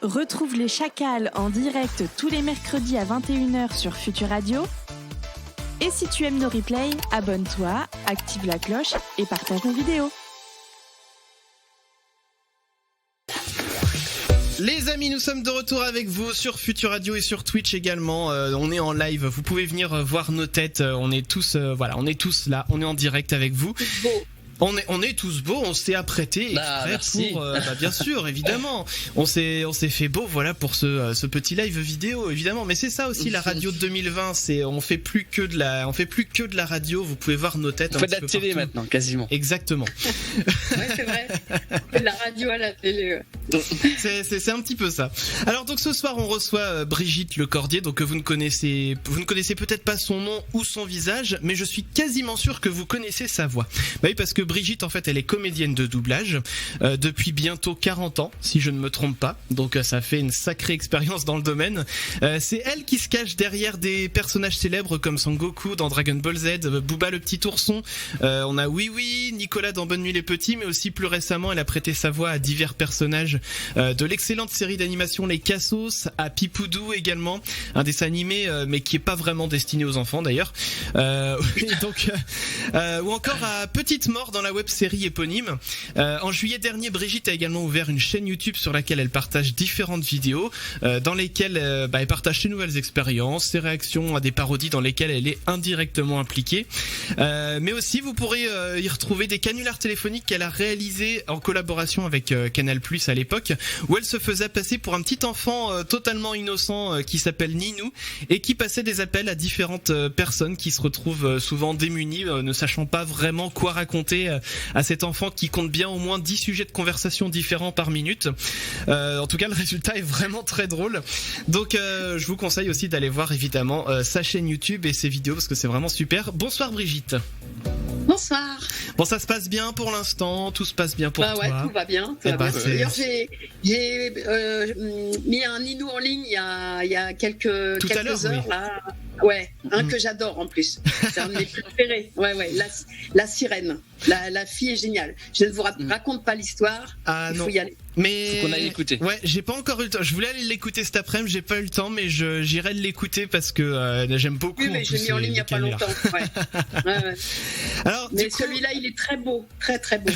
Retrouve les Chacals en direct tous les mercredis à 21h sur Futur Radio. Et si tu aimes nos replays, abonne-toi, active la cloche et partage nos vidéos. Les amis, nous sommes de retour avec vous sur Futur Radio et sur Twitch également. On est en live, vous pouvez venir voir nos têtes. On est tous là, on est en direct avec vous. On est tous beaux, on s'est apprêtés exprès pour bien sûr, évidemment. On s'est fait beau pour ce petit live vidéo évidemment, mais c'est ça aussi la radio de 2020, on fait plus que de la radio, vous pouvez voir nos têtes on fait de la télé partout. Maintenant quasiment. Exactement. Ouais, c'est vrai. On fait de la radio à la télé. C'est un petit peu ça. Alors donc ce soir on reçoit Brigitte Lecordier, donc vous ne connaissez peut-être pas son nom ou son visage, mais je suis quasiment sûr que vous connaissez sa voix. Bah oui, parce que Brigitte, en fait, elle est comédienne de doublage depuis bientôt 40 ans, si je ne me trompe pas. Donc ça fait une sacrée expérience dans le domaine. C'est elle qui se cache derrière des personnages célèbres comme Son Goku dans Dragon Ball Z, Booba le petit ourson. On a Oui, Nicolas dans Bonne Nuit les Petits, mais aussi plus récemment, elle a prêté sa voix à divers personnages de l'excellente série d'animation Les Cassos, à Pipoudou également, un dessin animé mais qui est pas vraiment destiné aux enfants d'ailleurs. Ou encore à Petite Mort dans la web-série éponyme. En juillet dernier, Brigitte a également ouvert une chaîne YouTube sur laquelle elle partage différentes vidéos dans lesquelles elle partage ses nouvelles expériences, ses réactions à des parodies dans lesquelles elle est indirectement impliquée. Mais aussi, vous pourrez y retrouver des canulars téléphoniques qu'elle a réalisés en collaboration avec Canal+ à l'époque, où elle se faisait passer pour un petit enfant totalement innocent qui s'appelle Ninou et qui passait des appels à différentes personnes qui se retrouvent souvent démunies, ne sachant pas vraiment quoi raconter à cet enfant qui compte bien au moins 10 sujets de conversation différents par minute. En tout cas, le résultat est vraiment très drôle. Donc, je vous conseille aussi d'aller voir évidemment sa chaîne YouTube et ses vidéos parce que c'est vraiment super. Bonsoir Brigitte. Bonsoir. Bon, ça se passe bien pour l'instant, tout se passe bien pour toi. Ouais, tout va bien. D'ailleurs, j'ai mis un Ninou en ligne il y a quelques heures oui. là. Ouais, que j'adore en plus. C'est un de mes préférés. Ouais, la sirène. La fille est géniale. Je ne vous raconte pas l'histoire. Il faut y aller. Mais faut qu'on aille l'écouter. Ouais, j'ai pas encore eu le temps. Je voulais aller l'écouter cet après-midi, j'ai pas eu le temps, mais j'irai l'écouter parce que j'aime beaucoup. Oui, mais je l'ai mis en ligne il y a pas longtemps. Ouais. Alors, mais celui-là, il est très beau, très très beau.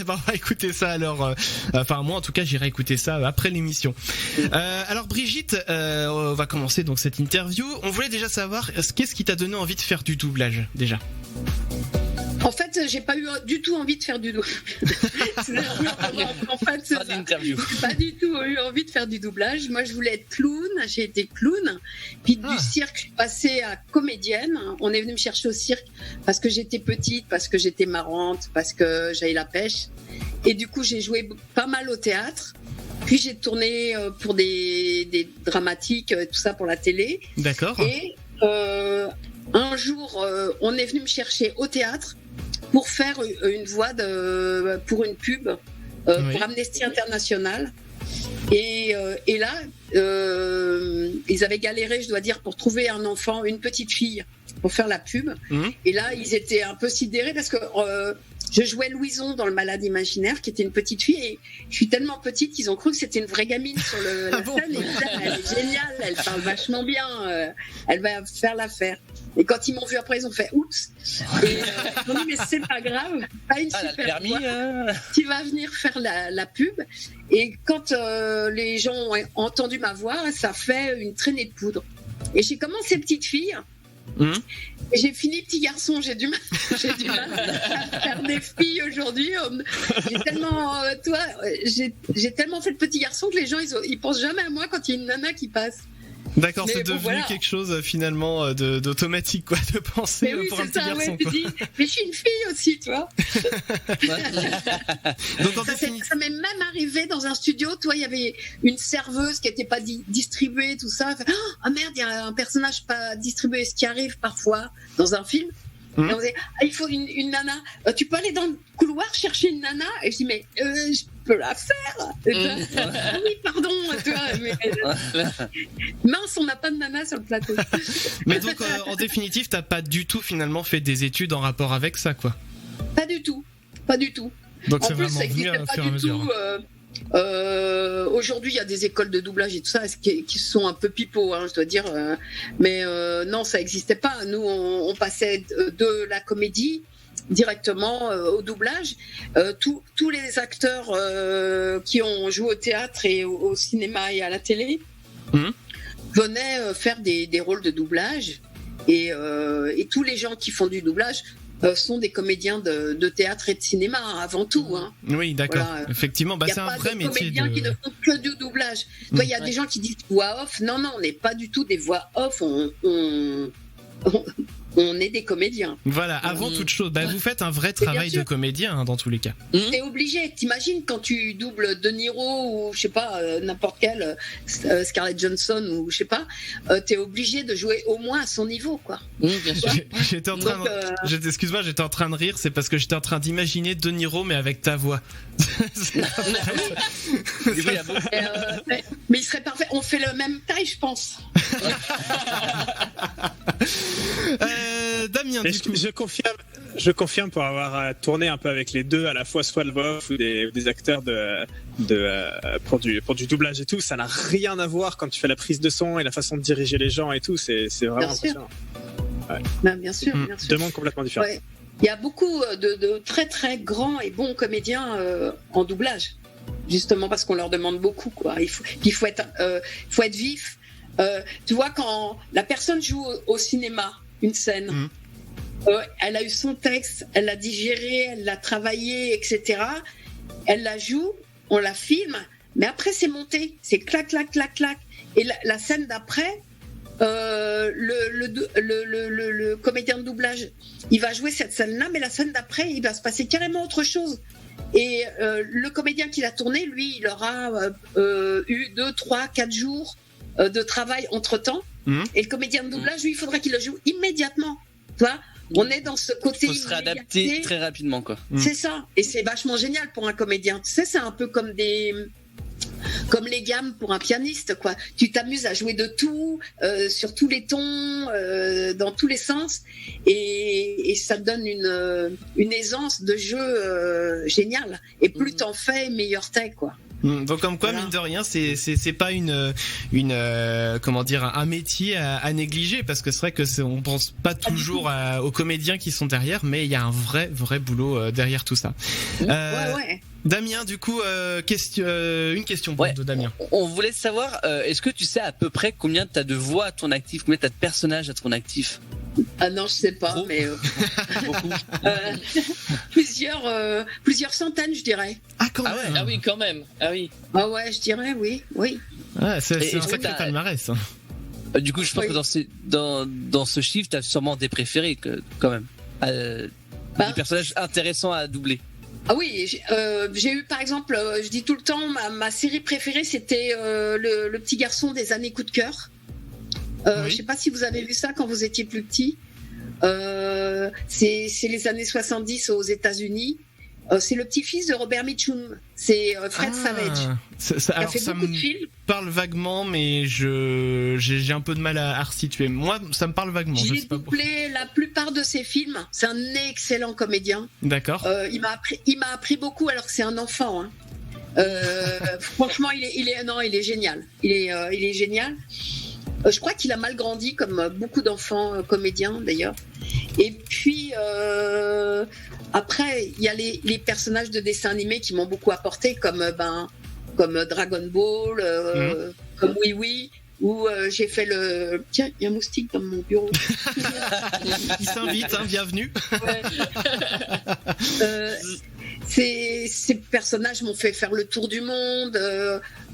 On va écouter ça alors. Moi, en tout cas, j'irai écouter ça après l'émission. Alors, Brigitte, on va commencer donc cette interview. On voulait déjà savoir qu'est-ce qui t'a donné envie de faire du doublage déjà. En fait, j'ai pas eu du tout envie de faire du doublage. En fait, c'est ça. J'ai pas du tout eu envie de faire du doublage. Moi, je voulais être clown. J'ai été clown. Puis du cirque, je suis passée à comédienne. On est venu me chercher au cirque parce que j'étais petite, parce que j'étais marrante, parce que j'avais la pêche. Et du coup, j'ai joué pas mal au théâtre. Puis j'ai tourné pour des dramatiques, tout ça pour la télé. D'accord. Et un jour, on est venu me chercher au théâtre pour faire une voix pour une pub pour Amnesty International. Et là, ils avaient galéré, je dois dire, pour trouver un enfant, une petite fille, pour faire la pub. Et là, ils étaient un peu sidérés parce que je jouais Louison dans Le Malade Imaginaire, qui était une petite fille, et je suis tellement petite qu'ils ont cru que c'était une vraie gamine sur la scène. Et elle est géniale, elle parle vachement bien, elle va faire l'affaire. Et quand ils m'ont vu après, ils ont fait oups. Et ils m'ont dit, mais c'est pas grave, pas une super voix. Tu vas venir faire la pub. Et quand les gens ont entendu ma voix, ça fait une traînée de poudre. Et j'ai commencé petite fille. Et j'ai fini petit garçon, j'ai du mal à faire des filles aujourd'hui. J'ai tellement fait de petit garçon que les gens ils pensent jamais à moi quand il y a une nana qui passe. D'accord, c'est devenu quelque chose finalement d'automatique, quoi, de penser pour un petit garçon. Mais je suis une fille aussi, tu vois. Donc, ça m'est même arrivé dans un studio, toi, il y avait une serveuse qui n'était pas distribuée, tout ça. Ah merde, il y a un personnage pas distribué, ce qui arrive parfois dans un film. Et on disait, il faut une nana. Tu peux aller dans le couloir chercher une nana? Et je dis, mais je peux la faire. Oui, pardon. Mince, on n'a pas de nana sur le plateau. Mais donc, en définitive, t'as pas du tout finalement fait des études en rapport avec ça, quoi? Pas du tout. Donc en c'est plus, vraiment ça venu n'existait à pas fur et à du mesure. tout. Aujourd'hui, il y a des écoles de doublage et tout ça qui sont un peu pipeaux, je dois dire. Mais non, ça n'existait pas. Nous, on passait de la comédie directement au doublage. Tous les acteurs qui ont joué au théâtre et au cinéma et à la télé venaient faire des rôles de doublage. Et tous les gens qui font du doublage sont des comédiens de théâtre et de cinéma avant tout. Oui, d'accord. Voilà. Effectivement, c'est un vrai métier. Il y a pas de comédiens qui ne font que du doublage. Il y a des gens qui disent voix off. Non, on n'est pas du tout des voix off. On est des comédiens. Voilà, avant toute chose, vous faites un vrai travail de comédien dans tous les cas. T'es obligé. T'imagines quand tu doubles De Niro ou je sais pas n'importe quel Scarlett Johansson ou je sais pas, t'es obligé de jouer au moins à son niveau, quoi. Bien sûr. J'étais en train excuse-moi, j'étais en train de rire, c'est parce que j'étais en train d'imaginer De Niro mais avec ta voix. Mais il serait parfait. On fait le même taille, je pense. Damien, du coup. Je confirme pour avoir tourné un peu avec les deux, à la fois soit le voix ou des acteurs pour du doublage et tout. Ça n'a rien à voir quand tu fais la prise de son et la façon de diriger les gens et tout. C'est vraiment impressionnant. Ouais. Bien sûr. Deux mondes complètement différents. Ouais. Il y a beaucoup de très très grands et bons comédiens en doublage, justement parce qu'on leur demande beaucoup, quoi. Il faut être vif. Tu vois, quand la personne joue au cinéma une scène, elle a eu son texte, elle l'a digéré, elle l'a travaillé, etc. Elle la joue, on la filme, mais après c'est monté, c'est clac, clac, clac, clac. Et la scène d'après, le comédien de doublage, il va jouer cette scène-là, mais la scène d'après, il va se passer carrément autre chose. Et le comédien qui l'a tourné, lui, il aura eu 2, 3, 4 jours de travail entre-temps. Et le comédien de doublage, lui, il faudrait qu'il le joue immédiatement. Tu vois, on est dans ce côté. Il faut se réadapter très rapidement, quoi. C'est ça. Et c'est vachement génial pour un comédien. Tu sais, c'est un peu comme les gammes pour un pianiste, quoi. Tu t'amuses à jouer de tout, sur tous les tons, dans tous les sens, et ça te donne une aisance de jeu géniale. Et plus t'en fais, meilleur t'es, quoi. Donc comme quoi, mine de rien, c'est pas comment dire, un métier à négliger, parce que c'est vrai que on pense pas toujours aux comédiens qui sont derrière, mais il y a un vrai boulot derrière tout ça. Ouais. Damien, du coup, une question de Damien. On voulait savoir, est-ce que tu sais à peu près combien t'as de voix à ton actif, combien t'as de personnages à ton actif? Ah non, je sais pas, mais beaucoup. Plusieurs centaines, je dirais. Ah quand même. Ah oui, quand même. Ah oui. Ah ouais, je dirais oui. Ouais, c'est un sacré palmarès. Du coup, je pense que dans ce chiffre, t'as sûrement des préférés quand même, des personnages intéressants à doubler. Ah oui, j'ai eu par exemple, je dis tout le temps, ma série préférée, c'était le petit garçon des années coup de cœur. Je sais pas si vous avez vu ça quand vous étiez plus petit. C'est les années 70 aux États-Unis. C'est le petit-fils de Robert Mitchum. C'est Fred Savage. Ça me parle vaguement, mais j'ai un peu de mal à resituer. Moi, ça me parle vaguement. J'ai doublé la plupart de ses films. C'est un excellent comédien. D'accord. Il m'a appris beaucoup alors que c'est un enfant. Franchement, il est génial. Il est génial. Je crois qu'il a mal grandi, comme beaucoup d'enfants comédiens d'ailleurs. Et puis après, il y a les personnages de dessins animés qui m'ont beaucoup apporté, comme Dragon Ball, comme Oui Oui, où j'ai fait le. Tiens, il y a un moustique dans mon bureau. Il s'invite, bienvenue. Ces personnages m'ont fait faire le tour du monde,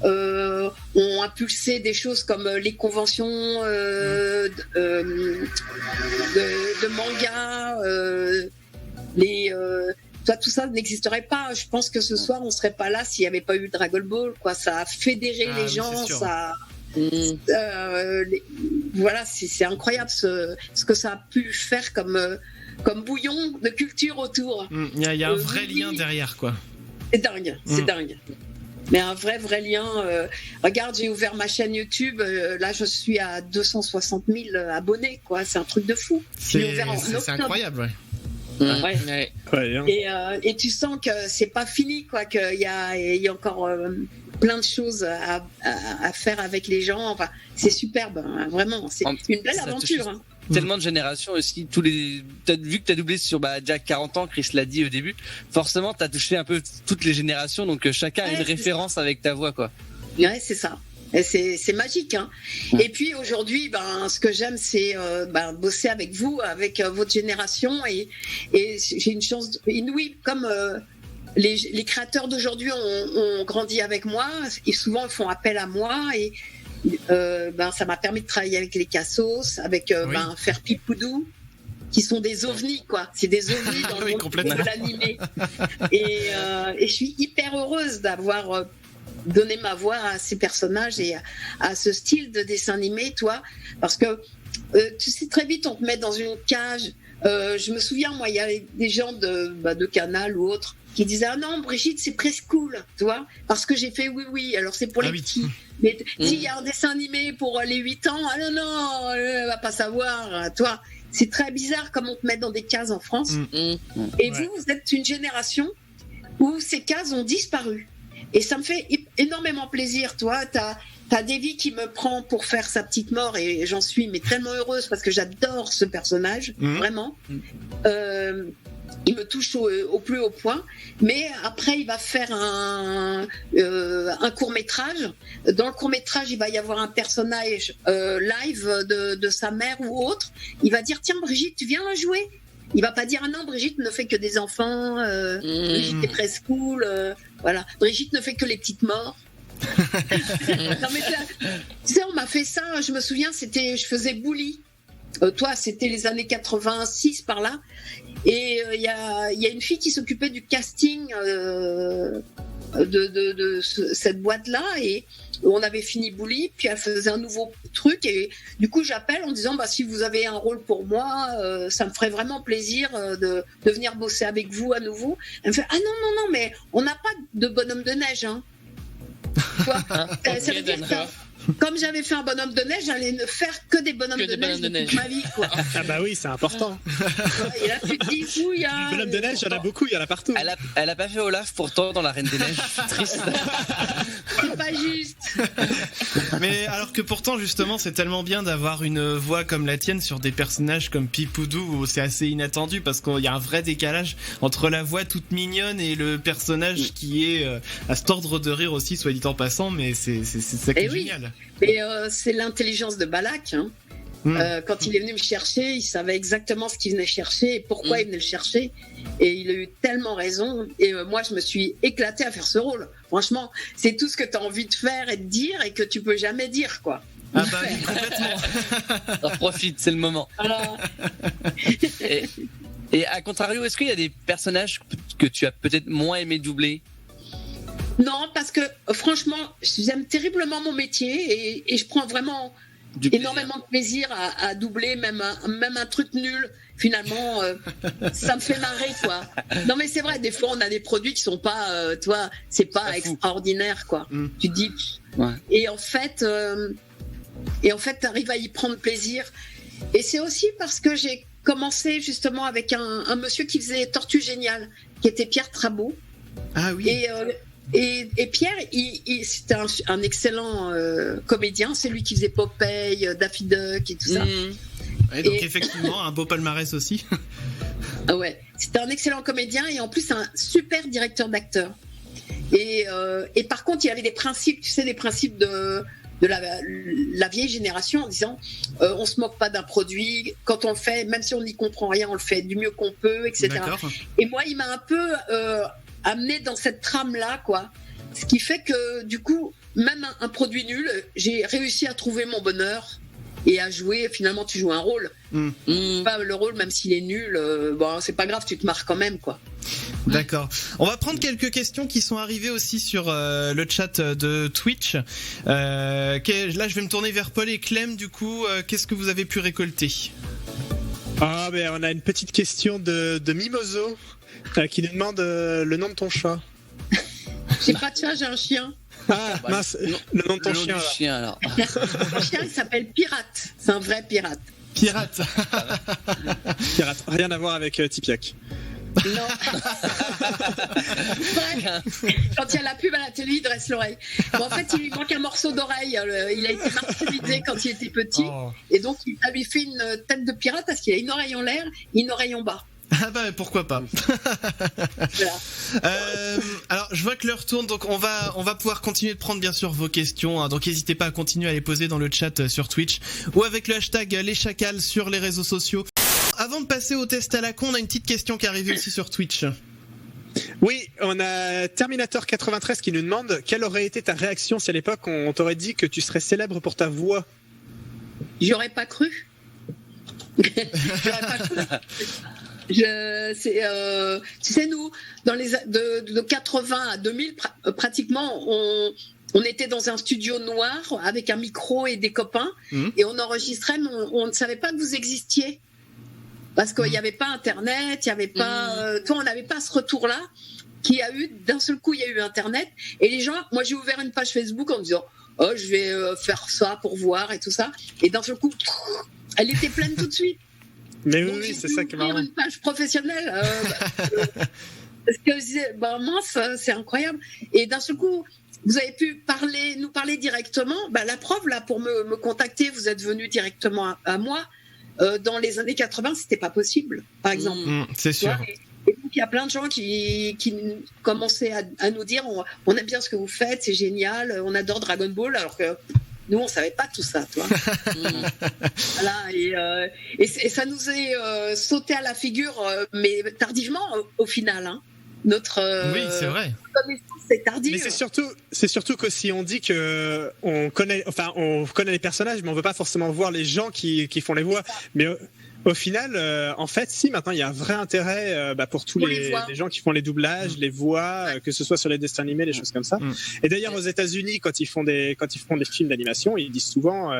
ont impulsé des choses comme les conventions de manga, tout ça n'existerait pas. Je pense que ce soir on serait pas là s'il n'y avait pas eu Dragon Ball, quoi. Ça a fédéré les gens, ça. Voilà, c'est incroyable ce que ça a pu faire comme bouillon de culture autour. Il y a un vrai lien derrière, quoi. C'est dingue, c'est dingue. Mais un vrai lien. Regarde, j'ai ouvert ma chaîne YouTube. Là, je suis à 260 000 abonnés, quoi. C'est un truc de fou. C'est incroyable, ouais. Ouais. Ouais. Et tu sens que c'est pas fini, quoi, qu'il y a encore plein de choses à faire avec les gens. Enfin, c'est superbe, hein, vraiment. C'est une belle aventure. Hein. Tellement de générations aussi. Vu que t'as doublé sur déjà 40 ans, Chris l'a dit au début, forcément t'as touché un peu toutes les générations, donc chacun a une référence avec ta voix, quoi. Ouais, c'est ça. Et c'est magique, hein. Et puis aujourd'hui, ce que j'aime, c'est bosser avec vous, avec votre génération, et j'ai une chance inouïe, comme les créateurs d'aujourd'hui ont grandi avec moi, et souvent ils font appel à moi, et ça m'a permis de travailler avec les Cassos, avec faire Pipoudou, qui sont des ovnis, quoi. C'est des ovnis dans le monde de l'animé. Et je suis hyper heureuse d'avoir donné ma voix à ces personnages et à ce style de dessin animé, toi, parce que tu sais, très vite on te met dans une cage. Je me souviens, moi, il y avait des gens de Canal ou autres qui disaient ah non, Brigitte, c'est preschool, tu vois, parce que j'ai fait oui, alors c'est pour les petits. Mais s'il y a un dessin animé pour les 8 ans, ah non, elle va pas savoir, toi. C'est très bizarre comme on te met dans des cases en France. Et vous êtes une génération où ces cases ont disparu. Et ça me fait énormément plaisir, toi. T'as Davy qui me prend pour faire sa petite mort, et j'en suis tellement heureuse parce que j'adore ce personnage, vraiment. Il me touche au plus haut point. Mais après, il va faire un court-métrage. Dans le court-métrage, il va y avoir un personnage live de sa mère ou autre. Il va dire, tiens Brigitte, tu viens la jouer. Il va pas dire ah non, Brigitte ne fait que des enfants, Brigitte est preschool, voilà. Brigitte ne fait que les petites morts. Non, mais tu sais, on m'a fait ça, je me souviens, je faisais Bouli. Toi, c'était les années 86 par là. Et il y a une fille qui s'occupait du casting de cette boîte-là, et on avait fini Bouli, puis elle faisait un nouveau truc, et du coup j'appelle en disant si vous avez un rôle pour moi, ça me ferait vraiment plaisir de venir bosser avec vous à nouveau. Elle me fait ah non, mais on n'a pas de bonhomme de neige, hein. Ça veut dire que comme j'avais fait un bonhomme de neige, j'allais ne faire que des bonhommes de neige toute ma vie, quoi. Ah bah oui, c'est important. Et là tu te dis il y a bonhomme de neige, il y en a beaucoup, il y en a partout. Elle a pas fait Olaf pourtant dans la Reine des Neiges. Triste. C'est pas juste. Mais alors que pourtant justement c'est tellement bien d'avoir une voix comme la tienne sur des personnages comme Pipoudou, où c'est assez inattendu parce qu'il y a un vrai décalage entre la voix toute mignonne et le personnage qui est à cet ordre de rire aussi, soit dit en passant, mais c'est ça qui est génial. Et c'est l'intelligence de Balak, hein. Quand il est venu me chercher, il savait exactement ce qu'il venait chercher et pourquoi il venait le chercher. Et il a eu tellement raison. Et moi, je me suis éclatée à faire ce rôle. Franchement, c'est tout ce que tu as envie de faire et de dire et que tu peux jamais dire, quoi. Ah bah oui, complètement. Alors profite, c'est le moment. Voilà. Et à contrario, est-ce qu'il y a des personnages que tu as peut-être moins aimé doubler ? Non, parce que franchement, j'aime terriblement mon métier et je prends vraiment énormément de plaisir à doubler, même un truc nul. Finalement, ça me fait marrer, quoi. Non, mais c'est vrai, des fois, on a des produits qui sont pas, c'est pas extraordinaire, quoi. Tu te dis. Ouais. Et en fait, t'arrives à y prendre plaisir. Et c'est aussi parce que j'ai commencé justement avec un monsieur qui faisait Tortue Géniale, qui était Pierre Trabeau. Ah oui. Et Pierre, c'était un excellent comédien. C'est lui qui faisait Popeye, Daffy Duck et tout ça. Ouais, donc effectivement, un beau palmarès aussi. Ah ouais, c'était un excellent comédien et en plus un super directeur d'acteur. Et par contre, il y avait des principes, tu sais, des principes de la vieille génération en disant on se moque pas d'un produit, quand on le fait, même si on n'y comprend rien, on le fait du mieux qu'on peut, etc. D'accord. Et moi, il m'a un peu amené dans cette trame-là, quoi. Ce qui fait que, du coup, même un produit nul, j'ai réussi à trouver mon bonheur et à jouer. Finalement, tu joues un rôle. Pas le rôle, même s'il est nul, c'est pas grave, tu te marres quand même, quoi. D'accord. On va prendre quelques questions qui sont arrivées aussi sur le chat de Twitch. Là, je vais me tourner vers Paul et Clem. Du coup, qu'est-ce que vous avez pu récolter ? Ah, ben on a une petite question de Mimoso qui nous demande le nom de ton chat. J'ai pas de chat, j'ai un chien. Ah, mince, le nom de ton chien. Chien, alors. Mon chien, il s'appelle Pirate. C'est un vrai pirate. Pirate. Pirate. Rien à voir avec Tipiak. Non. Bref, quand il y a la pub à la télé, il dresse l'oreille. Bon, en fait, il lui manque un morceau d'oreille. Il a été martyrisé quand il était petit. Oh. Et donc, ça lui fait une tête de pirate parce qu'il a une oreille en l'air et une oreille en bas. Ah bah pourquoi pas. Voilà. Alors je vois que l'heure tourne, donc on va pouvoir continuer de prendre bien sûr vos questions, hein, donc n'hésitez pas à continuer à les poser dans le chat sur Twitch ou avec le hashtag les chacals sur les réseaux sociaux. Avant de passer au test à la con, on a une petite question qui est arrivée aussi sur Twitch. Oui, on a Terminator93 qui nous demande quelle aurait été ta réaction si à l'époque on t'aurait dit que tu serais célèbre pour ta voix. J'aurais pas cru. J'aurais pas cru. Tu sais, nous, dans les de 80 à 2000, pratiquement, on était dans un studio noir avec un micro et des copains, et on enregistrait, mais on ne savait pas que vous existiez. Parce qu'il n'y avait pas Internet, il n'y avait pas... on n'avait pas ce retour-là qui a eu... D'un seul coup, il y a eu Internet. Et les gens... Moi, j'ai ouvert une page Facebook en me disant « Oh, je vais faire ça pour voir et tout ça. » Et d'un seul coup, elle était pleine tout de suite. Mais donc, oui, c'est ça qui est marrant. une page professionnelle. Parce que je disais, mince, c'est incroyable. Et d'un seul coup, vous avez pu nous parler directement. La preuve, là, pour me contacter, vous êtes venu directement à moi. Dans les années 80, c'était pas possible, par exemple. C'est sûr. Et donc, il y a plein de gens qui commençaient à nous dire on aime bien ce que vous faites, c'est génial, on adore Dragon Ball, alors que nous, on savait pas tout ça, toi. Voilà, et ça nous est sauté à la figure, mais tardivement, au final. Hein. Notre oui, c'est vrai. connaissance est tardive. Mais c'est surtout que si on dit que on connaît les personnages, mais on veut pas forcément voir les gens qui font les voix. Mais au final, en fait, si maintenant il y a un vrai intérêt pour tous les gens qui font les doublages, les voix, que ce soit sur les dessins animés, les choses comme ça. Et d'ailleurs, aux États-Unis, quand ils font des films d'animation, ils disent souvent,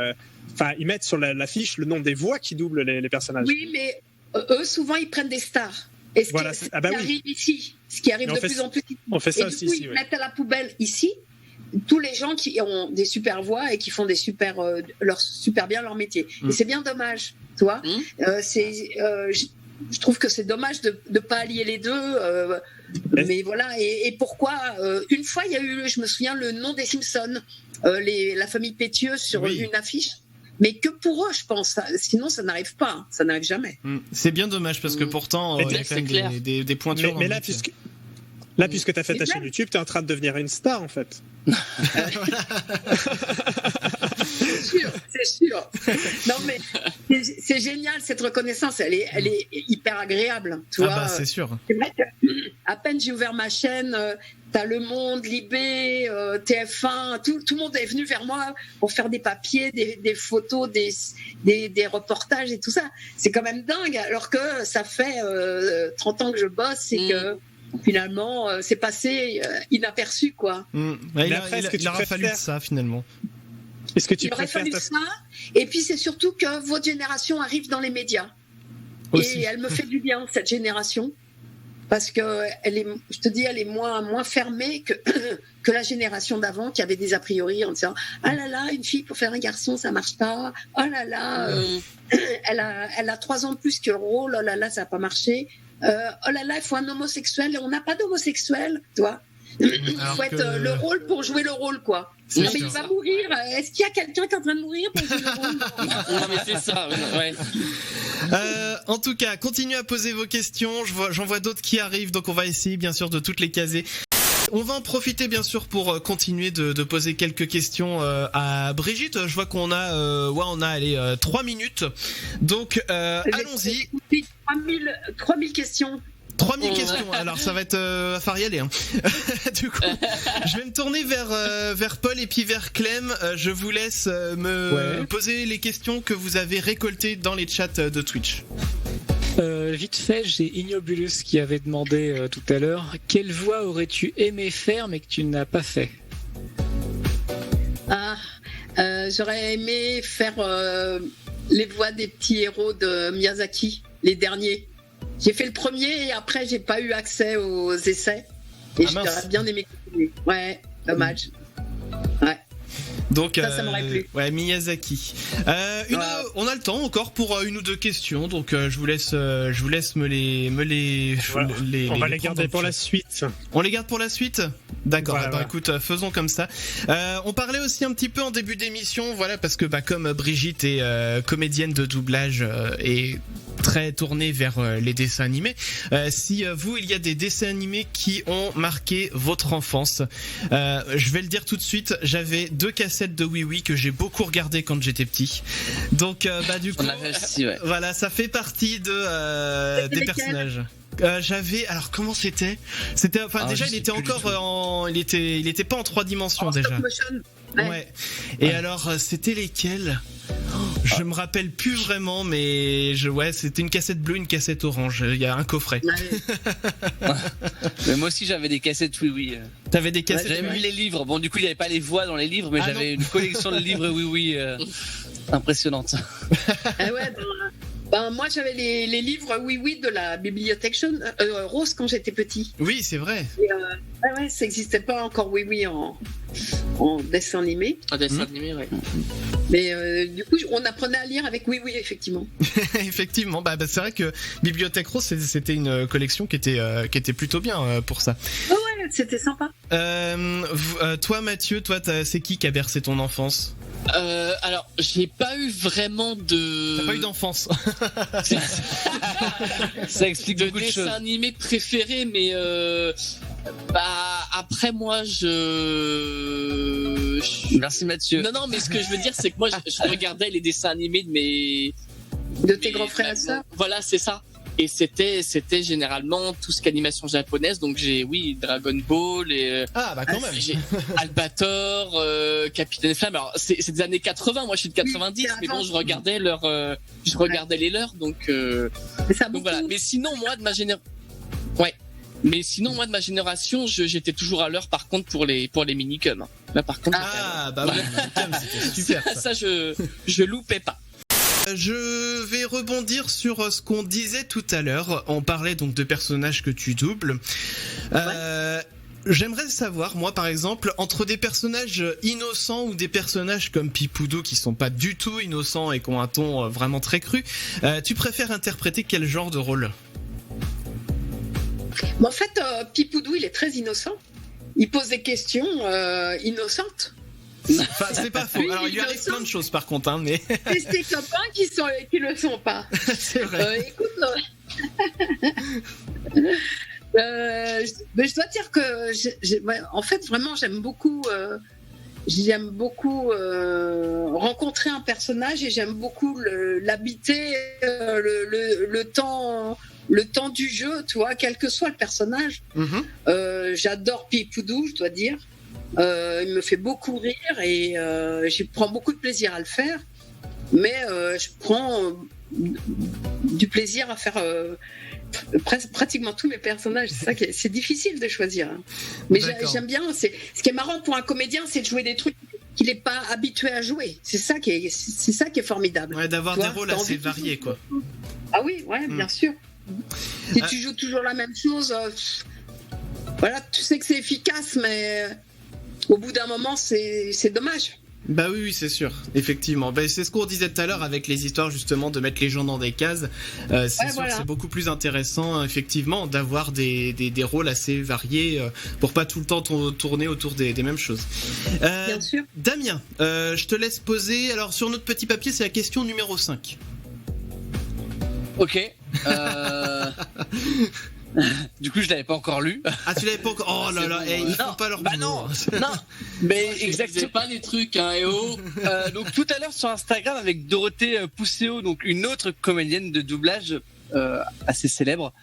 ils mettent sur l'affiche le nom des voix qui doublent les personnages. Oui, mais eux, souvent, ils prennent des stars. Et ce qui arrive ici, ce qui arrive de plus en plus. On fait ça et aussi. Du coup, ils mettent à la poubelle ici tous les gens qui ont des super voix et qui font super bien leur métier. Et c'est bien dommage, tu vois. Je trouve que c'est dommage de ne pas allier les deux. Mais voilà. Et pourquoi une fois, il y a eu, je me souviens, le nom des Simpsons, la famille Pétieux sur une affiche. Mais que pour eux, je pense. Sinon, ça n'arrive pas. Ça n'arrive jamais. C'est bien dommage parce que pourtant, il y a quand même des pointures. Mais là, puisque tu as fait ta chaîne YouTube, tu es en train de devenir une star, en fait. C'est sûr. Non, mais c'est génial, cette reconnaissance. Elle est hyper agréable. Tu vois, c'est sûr. C'est vrai que, à peine j'ai ouvert ma chaîne, t'as Le Monde, Libé, TF1, tout le monde est venu vers moi pour faire des papiers, des photos, des reportages et tout ça. C'est quand même dingue, alors que ça fait 30 ans que je bosse et que finalement c'est passé inaperçu, quoi. Il aura fallu ça, finalement. Est-ce que tu aurait fallu ça, et puis c'est surtout que votre génération arrive dans les médias. Aussi. Et elle me fait du bien, cette génération. Parce que elle est moins fermée que la génération d'avant qui avait des a priori en disant ah là là, une fille pour faire un garçon ça marche pas, oh là là elle a 3 ans de plus que le rôle, oh là là ça a pas marché, oh là là il faut un homosexuel et on n'a pas d'homosexuel, tu vois. Il faut être le rôle pour jouer le rôle, quoi. Non, mais il va mourir. Est-ce qu'il y a quelqu'un qui est en train de mourir pour jouer le rôle? Non, mais c'est ça, ouais. En tout cas, continuez à poser vos questions. J'en vois d'autres qui arrivent, donc on va essayer bien sûr de toutes les caser. On va en profiter bien sûr pour continuer de poser quelques questions à Brigitte. Je vois qu'on a 3 minutes. Donc allons-y. 3000 questions. 3000 questions, alors ça va être à faire y aller. Hein. Du coup, je vais me tourner vers Paul et puis vers Clem. Je vous laisse me poser les questions que vous avez récoltées dans les chats de Twitch. Vite fait, j'ai Ignobulus qui avait demandé tout à l'heure quelle voix aurais-tu aimé faire mais que tu n'as pas fait? J'aurais aimé faire les voix des petits héros de Miyazaki, les derniers. J'ai fait le premier et après j'ai pas eu accès aux essais et j'aurais bien aimé continuer. Ouais, dommage. Ouais. Donc, ça m'aurait plu. Ouais, Miyazaki. On a le temps encore pour une ou deux questions, donc je vous laisse me les. On va les garder pour la suite. On les garde pour la suite ? D'accord. Voilà. Écoute, faisons comme ça. On parlait aussi un petit peu en début d'émission, voilà, parce que comme Brigitte est comédienne de doublage et très tournée vers les dessins animés. Si il y a des dessins animés qui ont marqué votre enfance, je vais le dire tout de suite, j'avais 2 cassettes de Oui Oui que j'ai beaucoup regardé quand j'étais petit. Donc du coup, On avait aussi, ouais. voilà, ça fait partie de des personnages. Alors comment c'était déjà il était encore il était pas en 3 dimensions déjà. Stop motion. Ouais. Et alors c'était lesquels ? Je me rappelle plus vraiment, mais c'était une cassette bleue, une cassette orange. Il y a un coffret. Ouais. Mais moi aussi j'avais des cassettes Oui Oui. T'avais des cassettes. J'avais mis les livres. Bon, du coup il n'y avait pas les voix dans les livres, mais j'avais une collection de livres Oui Oui impressionnante. Ouais, moi j'avais les livres Oui Oui de la bibliothèque Rose quand j'étais petit. Oui, c'est vrai. Et, ouais, ça n'existait pas encore Oui Oui en dessin animé. Un dessin animé, ouais. Mais du coup, on apprenait à lire avec Oui Oui, effectivement. Effectivement, c'est vrai que Bibliothèque Rose, c'était une collection qui était plutôt bien pour ça. Ouais, c'était sympa. Toi, Mathieu, c'est qui a bercé ton enfance ? Alors, j'ai pas eu vraiment de. T'as pas eu d'enfance. Ça explique beaucoup de choses. Dessin animé préféré, mais après moi Merci Mathieu. Non, mais ce que je veux dire, c'est que moi je regardais les dessins animés de tes grands frères et sœurs. Voilà, c'est ça. Et c'était généralement tout ce qu'animation japonaise. Donc j'ai Dragon Ball et quand même. j'ai Albator, Capitaine Flamme. Alors c'est des années 80. Moi je suis de 90, mais bon je regardais les leurs. Donc voilà. Mais sinon moi de ma génération, j'étais toujours à l'heure par contre pour les minicums. Là par contre. C'était super. Ça je loupais pas. Je vais rebondir sur ce qu'on disait tout à l'heure. On parlait donc de personnages que tu doubles. J'aimerais savoir, moi par exemple, entre des personnages innocents ou des personnages comme Pipoudou qui sont pas du tout innocents et qui ont un ton vraiment très cru, tu préfères interpréter quel genre de rôle ? En fait, Pipoudou, il est très innocent. Il pose des questions innocentes. Enfin, c'est pas faux. Alors, il lui arrive plein de choses, par contre, hein, mais. Et ses copains qui le sont pas. C'est vrai. Écoute, je dois dire que, en fait, vraiment, j'aime beaucoup rencontrer un personnage et j'aime beaucoup l'habiter, le temps du jeu, tu vois, quel que soit le personnage. J'adore Pipoudou, je dois dire. Il me fait beaucoup rire et je prends beaucoup de plaisir à le faire, mais je prends du plaisir à faire pratiquement tous mes personnages. C'est ça c'est difficile de choisir, hein. Mais j'aime bien. Ce qui est marrant pour un comédien, c'est de jouer des trucs qu'il n'est pas habitué à jouer. C'est ça qui est formidable. Ouais, d'avoir des rôles assez variés, quoi. Ah oui, ouais, bien sûr. Si tu joues toujours la même chose, voilà, tu sais que c'est efficace, mais au bout d'un moment, c'est dommage. Bah oui, c'est sûr, effectivement. C'est ce qu'on disait tout à l'heure avec les histoires justement de mettre les gens dans des cases. C'est sûr que c'est beaucoup plus intéressant, effectivement, d'avoir des rôles assez variés pour pas tout le temps tourner autour des mêmes choses. Bien sûr. Damien, je te laisse poser. Alors sur notre petit papier, c'est la question numéro 5. Ok. Du coup, je l'avais pas encore lu. Ah, tu l'avais pas encore. Oh là là, ils font pas leur boulot. Non, mais exactement. C'est pas des trucs, hein, Donc tout à l'heure sur Instagram avec Dorothée Pousseau, donc une autre comédienne de doublage assez célèbre.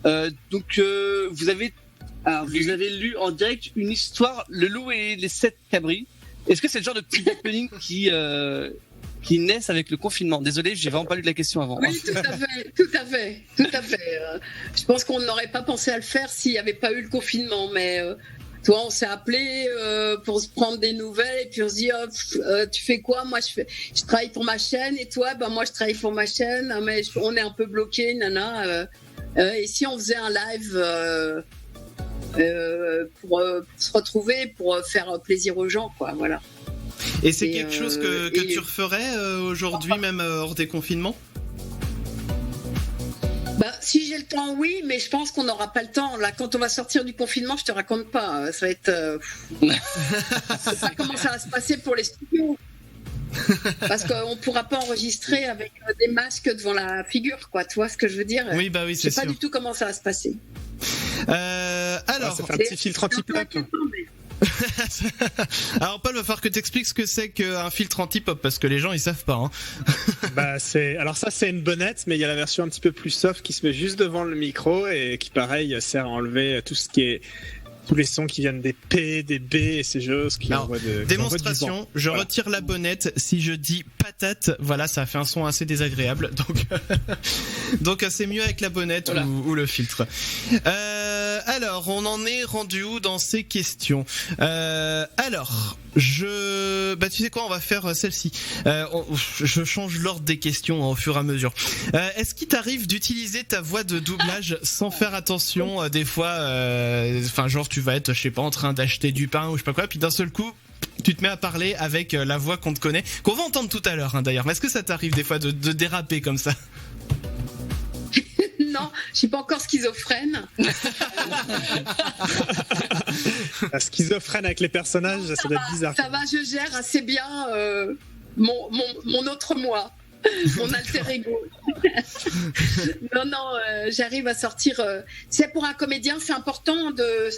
Vous avez lu en direct une histoire, Le Loup et les 7 cabris. Est-ce que c'est le genre de petit happening qui naissent avec le confinement? Désolé, j'ai vraiment pas lu la question avant. Oui, tout à fait. Je pense qu'on n'aurait pas pensé à le faire s'il n'y avait pas eu le confinement, mais toi, on s'est appelé pour se prendre des nouvelles et puis on se dit tu fais quoi? Moi, je travaille pour ma chaîne et toi, moi, je travaille pour ma chaîne, mais on est un peu bloqué, nana. Et si on faisait un live pour se retrouver, pour faire plaisir aux gens, quoi, voilà. Et c'est quelque chose que tu referais aujourd'hui, même hors des confinements? Bah, si j'ai le temps, oui, mais je pense qu'on n'aura pas le temps. Là, quand on va sortir du confinement, je te raconte pas. Ça va être. Je sais pas comment ça va se passer pour les studios. Parce qu'on ne pourra pas enregistrer avec des masques devant la figure, quoi. Tu vois ce que je veux dire? Oui, bah oui, c'est sûr. Je sais pas du tout comment ça va se passer. Alors, ça fait un petit filtre anti-pop. Alors Paul, va falloir que tu expliques ce que c'est qu'un filtre anti-pop, parce que les gens ils savent pas. Hein. Alors ça c'est une bonnette, mais il y a la version un petit peu plus soft qui se met juste devant le micro et qui pareil sert à enlever tout ce qui est tous les sons qui viennent des P, des B et ces choses qui envoient de démonstration, je retire la bonnette. Si je dis patate, voilà, ça fait un son assez désagréable. Donc c'est mieux avec la bonnette ou le filtre. Alors, on en est rendu où dans ces questions? Alors, tu sais quoi, on va faire celle-ci. Je change l'ordre des questions au fur et à mesure. Est-ce qu'il t'arrive d'utiliser ta voix de doublage sans faire attention des fois, genre tu vas être, je sais pas, en train d'acheter du pain ou je sais pas quoi, puis d'un seul coup, tu te mets à parler avec la voix qu'on te connaît, qu'on va entendre tout à l'heure d'ailleurs. Mais est-ce que ça t'arrive des fois de déraper comme ça? Non, je suis pas encore schizophrène. La schizophrène avec les personnages, ça doit être bizarre. Ça va, je gère assez bien mon autre moi, mon alter ego. Non, j'arrive à sortir. C'est pour un comédien, c'est important de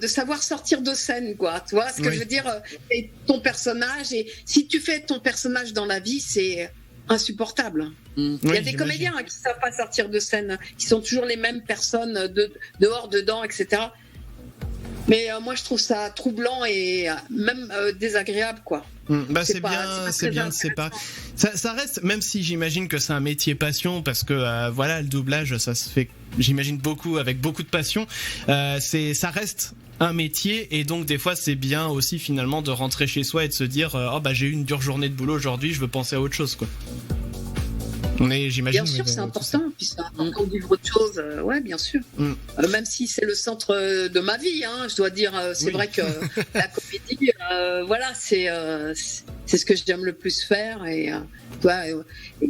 savoir sortir de scène, quoi. Tu vois ce que je veux dire? C'est ton personnage, et si tu fais ton personnage dans la vie, c'est insupportable. Il y a des comédiens qui savent pas sortir de scène, qui sont toujours les mêmes personnes dehors, dedans, etc. Mais moi je trouve ça troublant et même désagréable, quoi. C'est bien de séparer. Ça reste, même si j'imagine que c'est un métier passion, parce que le doublage ça se fait, j'imagine, avec beaucoup de passion. Ça reste un métier, et donc des fois c'est bien aussi finalement de rentrer chez soi et de se dire j'ai eu une dure journée de boulot aujourd'hui, je veux penser à autre chose, quoi. Bien sûr, c'est important. Puis c'est important de vivre autre chose. Ouais, bien sûr. Même si c'est le centre de ma vie, hein, je dois dire. C'est vrai que la comédie, c'est ce que j'aime le plus faire. Et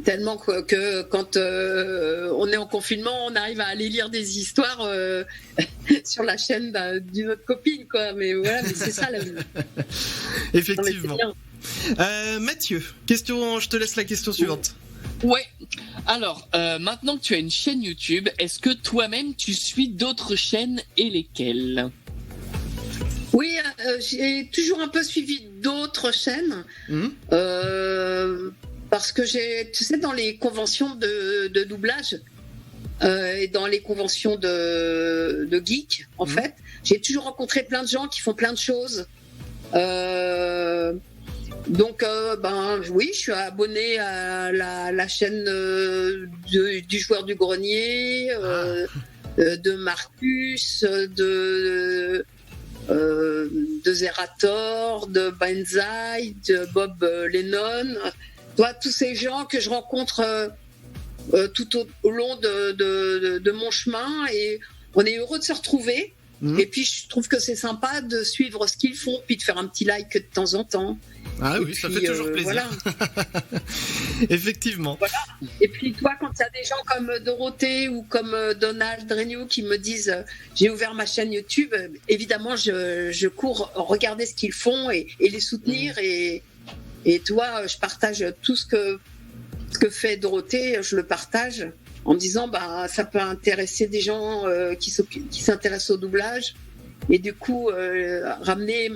tellement que quand on est en confinement, on arrive à aller lire des histoires sur la chaîne d'une autre copine, quoi. Mais voilà, mais c'est ça la vie. Effectivement. Mathieu, je te laisse la question suivante. Ouais. Alors, maintenant que tu as une chaîne YouTube, est-ce que toi-même tu suis d'autres chaînes, et lesquelles? Oui, j'ai toujours un peu suivi d'autres chaînes, parce que tu sais, dans les conventions de doublage et dans les conventions de geek, en fait, j'ai toujours rencontré plein de gens qui font plein de choses. Donc, oui, je suis abonné à la chaîne du joueur du grenier, de Marcus, de Zerator, de Banzai, de Bob Lennon. Tous ces gens que je rencontre tout au long de mon chemin, et on est heureux de se retrouver. Et puis je trouve que c'est sympa de suivre ce qu'ils font, puis de faire un petit like de temps en temps. Ça fait toujours plaisir. Voilà. Effectivement. Voilà. Et puis toi, quand il y a des gens comme Dorothée ou comme Donald Renew qui me disent j'ai ouvert ma chaîne YouTube, évidemment je cours regarder ce qu'ils font et les soutenir. Et toi, je partage tout ce que fait Dorothée, je le partage en me disant ça peut intéresser des gens qui s'intéressent au doublage, et du coup ramener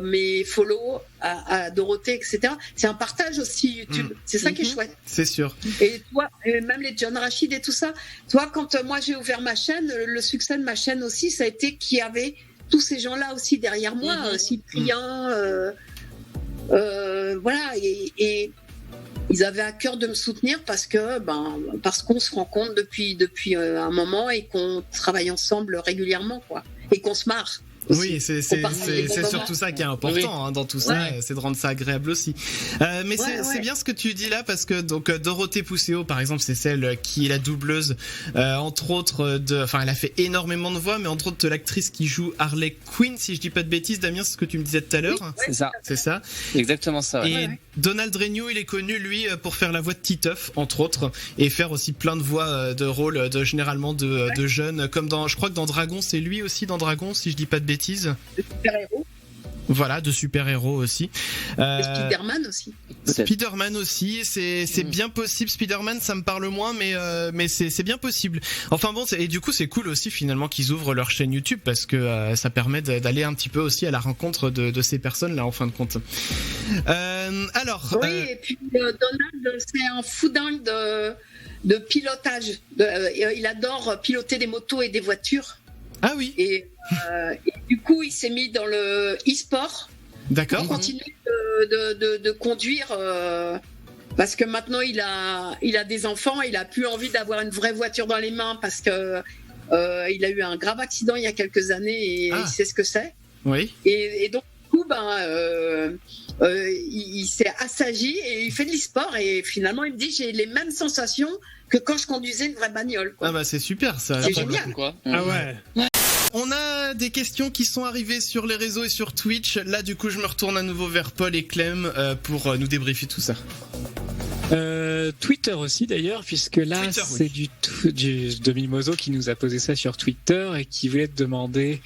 mes follow à Dorothée, etc. C'est un partage aussi YouTube. C'est ça qui est chouette. C'est sûr. Et toi, même les John Rachid et tout ça, toi, quand moi j'ai ouvert ma chaîne, le succès de ma chaîne aussi, ça a été qu'il y avait tous ces gens-là aussi derrière moi, Cyprien, voilà, et ils avaient à cœur de me soutenir parce qu'on se rencontre depuis un moment et qu'on travaille ensemble régulièrement, quoi, et qu'on se marre. Oui, c'est surtout ça qui est important dans tout ça, c'est de rendre ça agréable aussi. Mais c'est bien ce que tu dis là, parce que donc Dorothée Pousseau par exemple, c'est celle qui est la doubleuse entre autres elle a fait énormément de voix, mais entre autres de l'actrice qui joue Harley Quinn, si je dis pas de bêtises. Damien, c'est ce que tu me disais tout à l'heure. C'est ça. Exactement ça. Et Donald Renew, il est connu lui pour faire la voix de Titeuf entre autres, et faire aussi plein de voix de rôles généralement de jeunes, comme je crois que dans Dragon, c'est lui aussi dans Dragon, si je dis pas de bêtises. De super-héros. Voilà, de super-héros aussi. Et Spider-Man aussi. Spider-Man aussi, c'est bien possible. Spider-Man, ça me parle moins, mais c'est bien possible. Enfin bon, et du coup, c'est cool aussi finalement qu'ils ouvrent leur chaîne YouTube, parce que ça permet d'aller un petit peu aussi à la rencontre de ces personnes-là, en fin de compte. Alors. Oui, et puis Donald, c'est un fou dingue de pilotage. Il adore piloter des motos et des voitures. Ah oui. Et du coup, il s'est mis dans le e-sport. D'accord. Il continue de conduire parce que maintenant il a des enfants. Il a plus envie d'avoir une vraie voiture dans les mains, parce que il a eu un grave accident il y a quelques années et il sait ce que c'est. Oui. Et donc du coup, il s'est assagi et il fait de l'e-sport, et finalement il me dit, j'ai les mêmes sensations que quand je conduisais une vraie bagnole, quoi. Ah bah c'est super ça. C'est génial, quoi. Ah ouais. On a des questions qui sont arrivées sur les réseaux et sur Twitch. Là, du coup, je me retourne à nouveau vers Paul et Clem pour nous débriefer tout ça. Twitter aussi d'ailleurs, puisque là c'est du Demi Mozo qui nous a posé ça sur Twitter et qui voulait te demander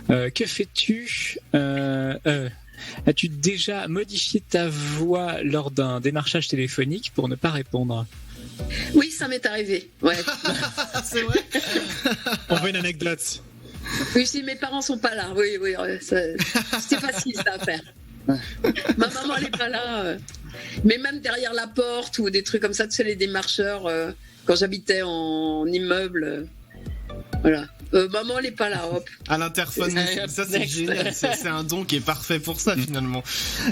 que fais-tu as-tu déjà modifié ta voix lors d'un démarchage téléphonique pour ne pas répondre? Oui, ça m'est arrivé. Ouais. C'est vrai. On veut une anecdote. Oui, si mes parents sont pas là, oui, c'est facile ça à faire. Ma maman elle est pas là, mais même derrière la porte ou des trucs comme ça, tu sais, les démarcheurs, quand j'habitais en immeuble, voilà. Maman elle est pas là, hop. À l'interphone, ça c'est génial, c'est un don qui est parfait pour ça finalement.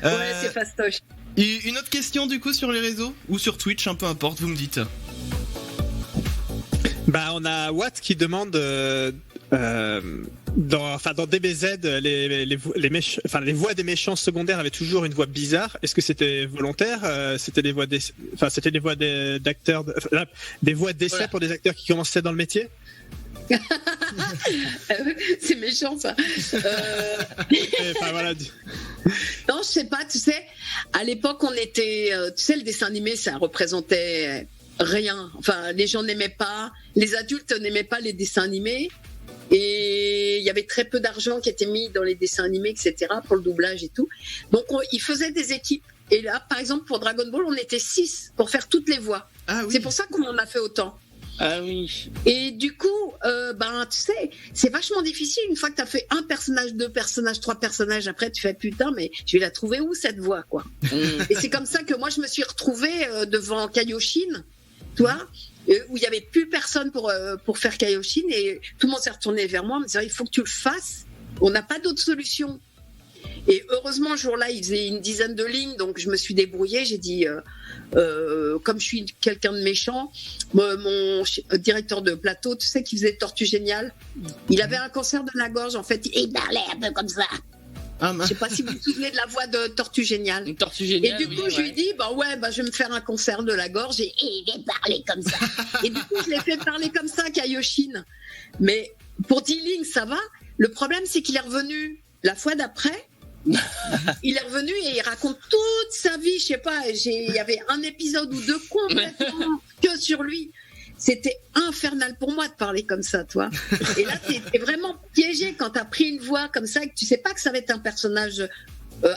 Ouais, c'est fastoche. Une autre question du coup sur les réseaux ou sur Twitch, peu importe, vous me dites. Bah on a Watt qui demande dans DBZ les voix des méchants secondaires avaient toujours une voix bizarre. Est-ce que c'était volontaire? C'était des voix d'acteurs, des voix d'essai pour des acteurs qui commençaient dans le métier? C'est méchant ça. Voilà. Non, je sais pas, tu sais, à l'époque on était, tu sais, le dessin animé ça représentait rien. Enfin, les gens n'aimaient pas, les adultes n'aimaient pas les dessins animés, et il y avait très peu d'argent qui était mis dans les dessins animés, etc., pour le doublage et tout. Donc ils faisaient des équipes. Et là, par exemple, pour Dragon Ball, on était 6 pour faire toutes les voix. Ah oui. C'est pour ça qu'on en a fait autant. Ah oui. Et du coup, tu sais, c'est vachement difficile une fois que t'as fait un personnage, 2 personnages, 3 personnages. Après, tu fais putain, mais je vais la trouver où cette voix, quoi. Et c'est comme ça que moi, je me suis retrouvée devant Kaioshin, toi, où il y avait plus personne pour faire Kaioshin, et tout le monde s'est retourné vers moi en me disant il faut que tu le fasses. On n'a pas d'autre solution. Et heureusement, ce jour-là, il faisait une dizaine de lignes, donc je me suis débrouillée. J'ai dit, comme je suis quelqu'un de méchant, mon directeur de plateau, tu sais, qui faisait Tortue Géniale, il avait un cancer de la gorge, en fait, il parlait un peu comme ça. Je sais pas si vous vous souvenez de la voix de Tortue Géniale. Tortue Géniale. Et du coup, je lui ai dit, je vais me faire un cancer de la gorge, et il va parler comme ça. Et du coup, je l'ai fait parler comme ça, Kaioshin. Mais pour 10 lignes, ça va. Le problème, c'est qu'il est revenu la fois d'après. Il est revenu et il raconte toute sa vie. Je sais pas, il y avait un épisode ou 2 complètement que sur lui. C'était infernal pour moi de parler comme ça, toi. Et là, t'es vraiment piégé quand t'as pris une voix comme ça et que tu sais pas que ça va être un personnage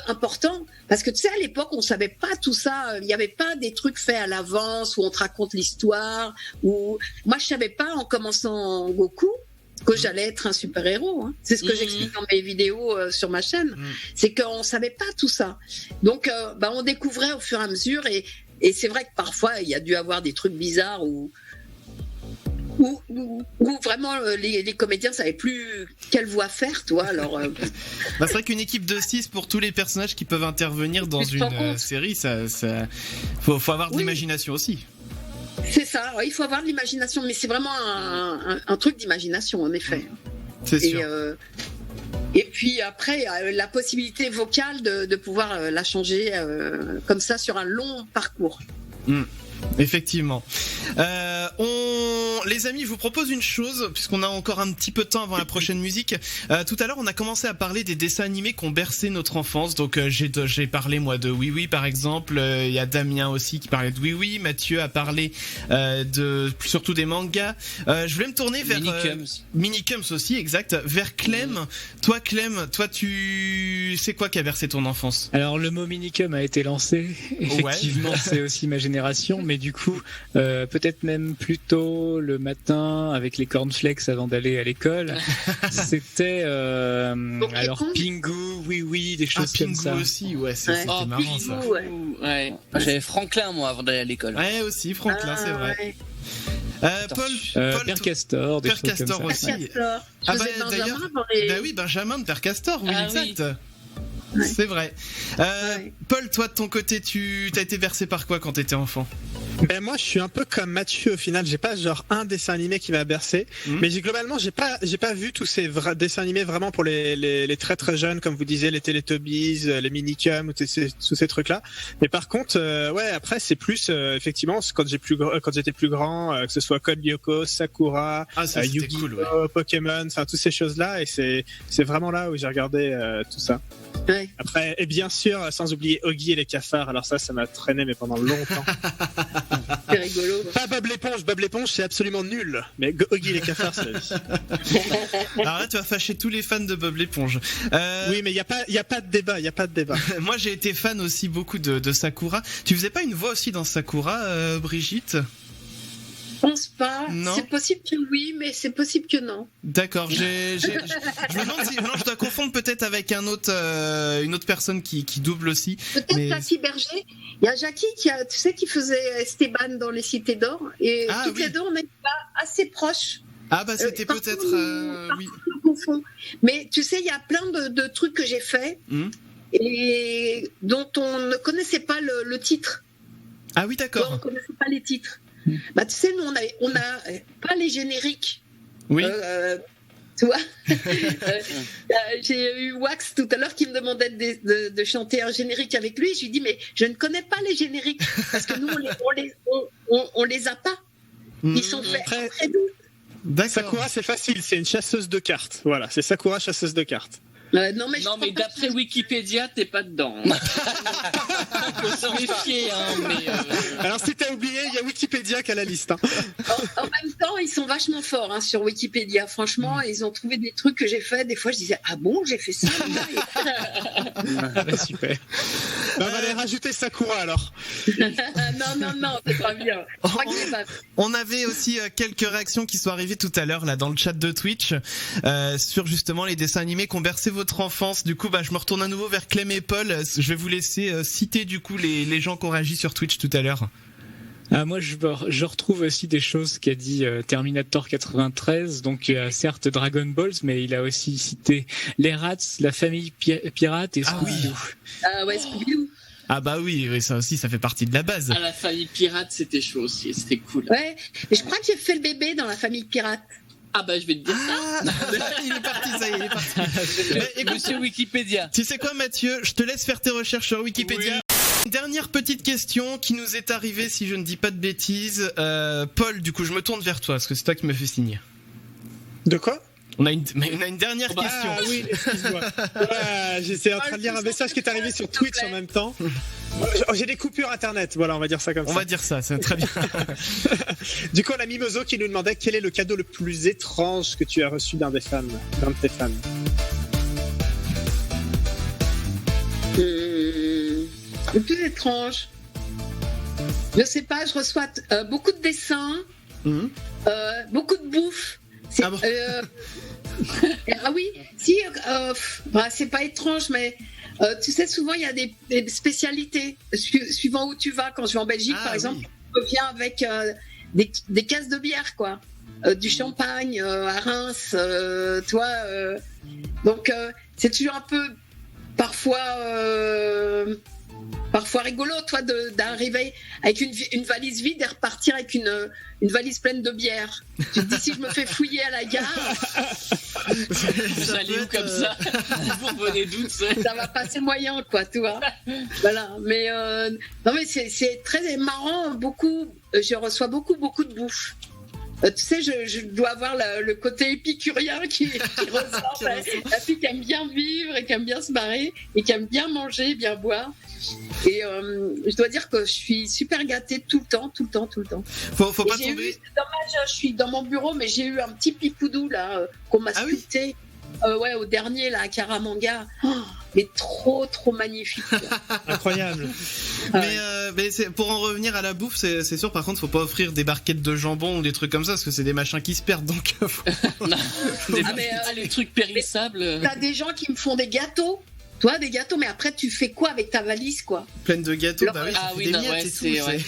important. Parce que tu sais, à l'époque, on savait pas tout ça. Il y avait pas des trucs faits à l'avance où on te raconte l'histoire. Moi, je savais pas en commençant Goku que j'allais être un super-héros. Hein. C'est ce que j'explique dans mes vidéos sur ma chaîne. C'est qu'on savait pas tout ça. Donc, on découvrait au fur et à mesure. Et c'est vrai que parfois, il y a dû avoir des trucs bizarres où vraiment les comédiens savaient plus quelle voix faire, toi. Alors, c'est vrai qu'une équipe de 6 pour tous les personnages qui peuvent intervenir dans une série, ça faut avoir de l'imagination aussi. C'est ça, il faut avoir de l'imagination, mais c'est vraiment un truc d'imagination, en effet. C'est sûr. Et puis après, la possibilité vocale de pouvoir la changer comme ça sur un long parcours. Effectivement. Les amis, je vous propose une chose, puisqu'on a encore un petit peu de temps avant la prochaine musique. Tout à l'heure, on a commencé à parler des dessins animés qui ont bercé notre enfance. Donc, j'ai parlé, moi, de Oui Oui, par exemple. Il y a Damien aussi qui parlait de Oui Oui. Mathieu a parlé surtout des mangas. Je voulais me tourner vers... Minicums aussi, exact. Vers Clem. Toi, Clem, c'est quoi qui a bercé ton enfance? Alors, le mot Minicum a été lancé. Effectivement, c'est aussi ma génération. Mais du coup, peut-être même plutôt le matin avec les cornflakes avant d'aller à l'école. C'était alors Pingu, Oui, des choses comme ça. Pingu aussi, c'était marrant ça. Ouais. J'avais Franklin moi avant d'aller à l'école. Ouais aussi, Franklin, c'est vrai. Paul, Père Castor, des Père choses Castor comme ça. aussi. D'ailleurs, Benjamin de Père Castor, oui, exact. Oui. Ouais. C'est vrai. Paul, toi de ton côté, tu t'as été bercé par quoi quand t'étais enfant? Ben moi, je suis un peu comme Mathieu au final. J'ai pas genre un dessin animé qui m'a bercé, mais globalement, j'ai pas vu tous ces dessins animés vraiment pour les très très jeunes, comme vous disiez, les Teletubbies, les Minicums, tous ces trucs-là. Mais par contre, après, c'est plus effectivement quand j'étais plus grand, que ce soit Code Lyoko, Sakura, Yu-Gi-Oh, Pokémon, enfin toutes ces choses-là, et c'est vraiment là où j'ai regardé tout ça. Ouais. Après, et bien sûr, sans oublier Oggy et les cafards. Alors ça m'a traîné, mais pendant longtemps. C'est rigolo. Pas Bob l'éponge, c'est absolument nul. Mais Oggy et les cafards, c'est la vie. Alors là, tu vas fâcher tous les fans de Bob l'éponge. Oui, mais il y a pas de débat, Moi, j'ai été fan aussi beaucoup de Sakura. Tu faisais pas une voix aussi dans Sakura, Brigitte? Je pense pas. Non. C'est possible que oui, mais c'est possible que non. D'accord. Je me demande si je dois confondre peut-être avec une autre personne qui double aussi. Peut-être Cathy Berger. Il y a Jackie qui faisait Esteban dans Les Cités d'Or, et toutes les deux on n'est pas assez proches. Ah bah c'était peut-être oui. On confond. Mais tu sais, il y a plein de trucs que j'ai faits et dont on ne connaissait pas le titre. Ah oui, d'accord. On ne connaissait pas les titres. Bah, tu sais, nous, on a pas les génériques. Oui. Tu vois, j'ai eu Wax tout à l'heure qui me demandait de chanter un générique avec lui. Je lui dis, mais je ne connais pas les génériques parce que nous, on les a pas. Ils sont faits très doux. D'accord. Sakura, c'est facile, c'est une chasseuse de cartes. Voilà, c'est Sakura, chasseuse de cartes. Non, mais d'après Wikipédia, t'es pas dedans. Faut se méfier, Alors, si t'as oublié, il y a Wikipédia qui a la liste. En même temps, ils sont vachement forts sur Wikipédia. Franchement, ils ont trouvé des trucs que j'ai fait. Des fois, je disais, ah bon, j'ai fait ça. Super. On va aller rajouter Sakura alors. Non, c'est pas bien. Je crois que c'est pas. On avait aussi quelques réactions qui sont arrivées tout à l'heure là dans le chat de Twitch sur justement les dessins animés qui ont bercé votre enfance. Du coup, je me retourne à nouveau vers Clem et Paul. Je vais vous laisser citer du coup les gens qui ont réagi sur Twitch tout à l'heure. Moi, je retrouve aussi des choses qu'a dit Terminator 93. Donc, certes Dragon Balls, mais il a aussi cité les Rats, la famille pirate et Scooby-Doo. Ah ouais, Scooby-Doo. Ah bah oui, ça aussi, ça fait partie de la base. La famille pirate, c'était chaud aussi, c'était cool. Ouais, mais je crois que j'ai fait le bébé dans la famille pirate. Ah bah je vais te dire ça. Il est parti, ça y est, il est parti. Écoute, Monsieur Wikipédia. Tu sais quoi, Mathieu? Je te laisse faire tes recherches sur Wikipédia. Oui. Une dernière petite question qui nous est arrivée, si je ne dis pas de bêtises. Paul, du coup, je me tourne vers toi, parce que c'est toi qui me fais signe. De quoi? On a une dernière question. Ah oui, excuse-moi. J'étais en train de lire un message qui est arrivé sur Twitch en même temps. J'ai des coupures internet, voilà, on va dire ça comme ça. On va dire ça, c'est très bien. Du coup, on a Mimoso qui nous demandait quel est le cadeau le plus étrange que tu as reçu d'un de tes fans. Le plus étrange. Je sais pas, je reçois beaucoup de dessins, beaucoup de bouffe. Ah bon. Ah oui, si, c'est pas étrange, mais tu sais, souvent il y a des spécialités suivant où tu vas. Quand je vais en Belgique, par exemple, je reviens avec des caisses de bière, quoi, du champagne à Reims, toi. Donc c'est toujours un peu, parfois, parfois rigolo, toi, d'arriver avec une valise vide et repartir avec une valise pleine de bière. Tu te dis, si je me fais fouiller à la gare... Vous allez où comme ça? Vous revenez d'où? Ça va passer moyen, quoi, tu vois. Voilà, mais non, mais c'est très marrant. Je reçois beaucoup de bouffe. Tu sais, je dois avoir le côté épicurien qui ressort. La fille qui aime bien vivre et qui aime bien se marrer et qui aime bien manger, bien boire. Et je dois dire que je suis super gâtée tout le temps. Faut pas tomber. C'est dommage, je suis dans mon bureau, mais j'ai eu un petit pipoudou là qu'on m'a sculpté. Ouais, au dernier là, à Karamanga. Mais trop magnifique. Incroyable. Mais pour en revenir à la bouffe, c'est sûr. Par contre, faut pas offrir des barquettes de jambon ou des trucs comme ça, parce que c'est des machins qui se perdent. Donc, les trucs périssables. T'as des gens qui me font des gâteaux. Toi, des gâteaux, mais après, tu fais quoi avec ta valise, quoi? Pleine de gâteaux, bah oui, des miettes et tout. Ouais.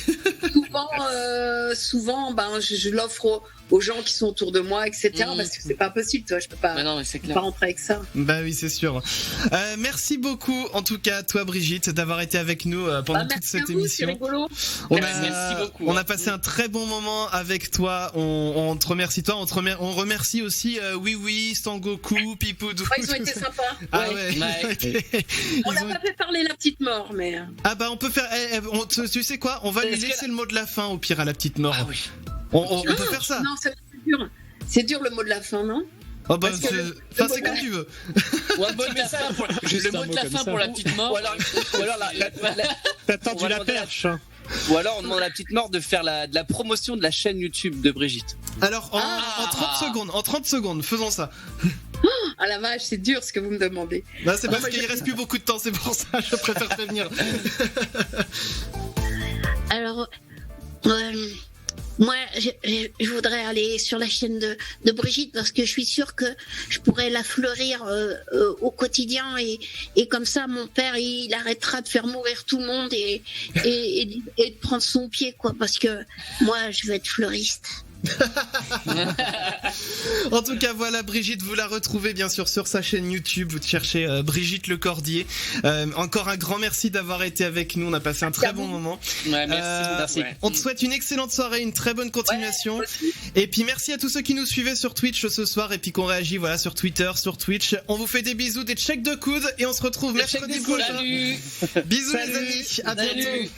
Souvent, je l'offre aux gens qui sont autour de moi, etc. Parce que c'est pas possible, toi, je peux pas, pas rentrer avec ça. Bah oui, c'est sûr. Merci beaucoup, en tout cas, toi, Brigitte, d'avoir été avec nous pendant toute cette émission. C'est rigolo. Merci beaucoup. On a passé un très bon moment avec toi. On te remercie, toi. On remercie aussi Oui, Sangoku, Pipoudou. Ils ont été sympas. Ah ouais. On n'a pas fait parler la petite mort, mais. Ah bah on peut faire. Tu sais quoi? On va lui laisser le mot de la fin au pire à la petite mort. Ah oui. On peut faire ça. Non, c'est dur. C'est dur le mot de la fin, non? Oh bah c'est comme tu veux. Ou un mot de la fin pour la petite mort. Ou alors T'as tendu la perche. Ou alors on demande à la petite mort de faire de la promotion de la chaîne YouTube de Brigitte. Alors en 30 secondes, faisons ça. Ah la vache, c'est dur ce que vous me demandez. Bah c'est parce qu'il reste plus beaucoup de temps, c'est pour ça je préfère prévenir. Alors, moi, je voudrais aller sur la chaîne de Brigitte parce que je suis sûre que je pourrais la fleurir au quotidien et comme ça, mon père, il arrêtera de faire mourir tout le monde et de prendre son pied, quoi, parce que moi, je veux être fleuriste. En tout cas, voilà, Brigitte, vous la retrouvez bien sûr sur sa chaîne YouTube. Vous cherchez Brigitte Lecordier. Encore un grand merci d'avoir été avec nous. On a passé un très bon moment. Ouais, merci. On te souhaite une excellente soirée, une très bonne continuation. Et puis merci à tous ceux qui nous suivaient sur Twitch ce soir et puis qu'on réagit sur Twitter, sur Twitch. On vous fait des bisous, des checks de coude et on se retrouve mercredi prochain. Bisous les amis, à bientôt.